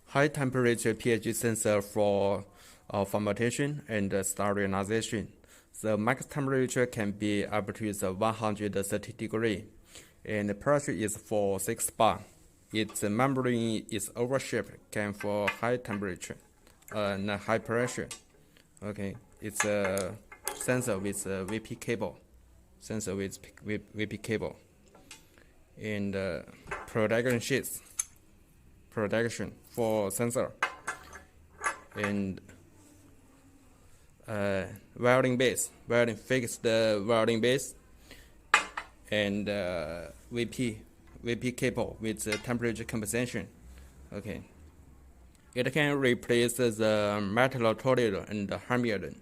high temperature pH sensor for fermentation and sterilization. The max temperature can be up to 130 degrees, and the pressure is for 6 bar. Its membrane is oval-shaped, can for high temperature and high pressure. Okay, it's a sensor with a VP cable. Sensor with VP cable. And production sheets. Production for sensor. And welding base. Fixed welding base. And VP cable with temperature compensation. Okay. It can replace the METTLER TOLEDO and the Hamilton.